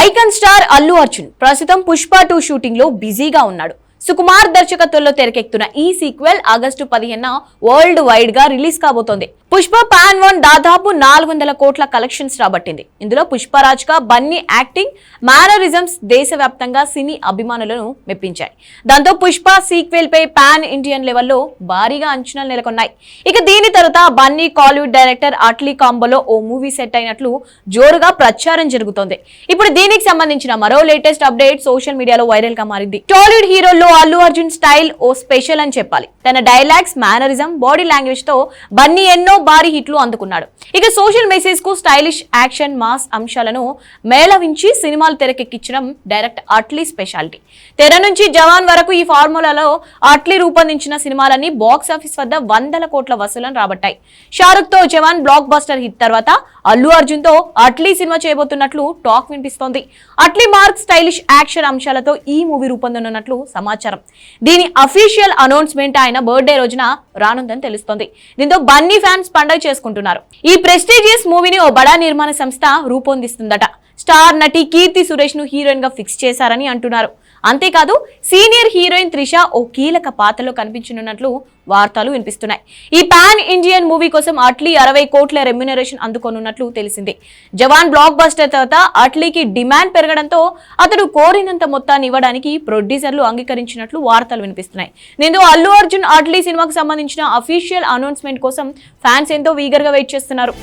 Icon star Allu Arjun ప్రస్తుతం Pushpa 2 shooting లో బిజీగా ఉన్నాడు. సుకుమార్ దర్శకత్వంలో తెరకెక్కుతున్న ఈ సీక్వెల్ ఆగస్టు 15న వరల్డ్ వైడ్ గా రిలీజ్ కాబోతోంది. పుష్ప పాన్ 1 దాదాపు 400 కోట్ల కలెక్షన్స్ రాబట్టింది. ఇందులో పుష్పరాజ్ గా బన్నీ యాక్టింగ్, మేనరిజమ్స్ దేశవ్యాప్తంగా సినీ అభిమానులను మెప్పించాయి. దాంతో పుష్ప సీక్వెల్ పై పాన్ ఇండియన్ లెవెల్లో భారీగా అంచనాలు నెలకొన్నాయి. ఇక దీని తర్వాత బన్నీ కాలీవుడ్ డైరెక్టర్ అట్లీ కాంబోలో ఓ మూవీ సెట్ అయినట్లు జోరుగా ప్రచారం జరుగుతోంది. ఇప్పుడు దీనికి సంబంధించిన మరో లేటెస్ట్ అప్డేట్ సోషల్ మీడియాలో వైరల్ గా మారింది. టాలీవుడ్ హీరోల్లో అల్లు అర్జున్ స్టైల్ ఓ స్పెషల్ అని చెప్పాలి. తన డైలాగ్స్, మేనరిజం, బాడీ లాంగ్వేజ్ తో బన్నీ ఎన్నో భారీ హిట్లు అందుకున్నాడు. ఇక సోషల్ మెసేజ్ కు స్టైలిష్ యాక్షన్, మాస్ అంశాలను మేళవించి సినిమాలు తెరకెక్కించడం డైరెక్ట్ అట్లీ స్పెషాలిటీ. తెర నుంచి జవాన్ వరకు ఈ ఫార్ములాలో అట్లీ రూపొందించిన సినిమాలన్నీ బాక్స్ ఆఫీస్ వద్ద 100 కోట్ల వసూలను రాబట్టాయి. షారుఖ్ తో జవాన్ బ్లాక్ బస్టర్ హిట్ తర్వాత అల్లు అర్జున్ తో అట్లీ సినిమా చేయబోతున్నట్లు టాక్ వినిపిస్తోంది. అట్లీ మార్క్ స్టైలిష్ యాక్షన్ అంశాలతో ఈ మూవీ రూపొందనున్నట్లు సమాచారం. దీని అఫీషియల్ అనౌన్స్మెంట్ ఆయన బర్త్డే రోజున రానుందని తెలుస్తోంది. దీంతో బన్నీ ఫ్యాన్స్ పండుగ చేసుకుంటున్నారు. ఈ ప్రెస్టీజియస్ మూవీని ఓ బడా నిర్మాణ సంస్థ రూపొందిస్తుందట. స్టార్ నటి కీర్తి సురేష్ ను హీరోయిన్ గా ఫిక్స్ చేశారని అంటున్నారు. అంతేకాదు సీనియర్ హీరోయిన్ త్రిష ఓ కీలక పాత్రలో కనిపించనున్నట్లు వార్తలు వినిపిస్తున్నాయి. ఈ పాన్ ఇండియన్ మూవీ కోసం అట్లీ 60 కోట్ల రెమ్యునరేషన్ అందుకోనున్నట్లు తెలిసింది. జవాన్ బ్లాక్ బస్టర్ తర్వాత అట్లీకి డిమాండ్ పెరగడంతో అతడు కోరినంత మొత్తాన్ని ఇవ్వడానికి ప్రొడ్యూసర్లు అంగీకరించినట్లు వార్తలు వినిపిస్తున్నాయి. దీంతో అల్లు అర్జున్ అట్లీ సినిమాకు సంబంధించిన అఫీషియల్ అనౌన్స్మెంట్ కోసం ఫ్యాన్స్ ఎంతో ఈగర్ గా వెయిట్ చేస్తున్నారు.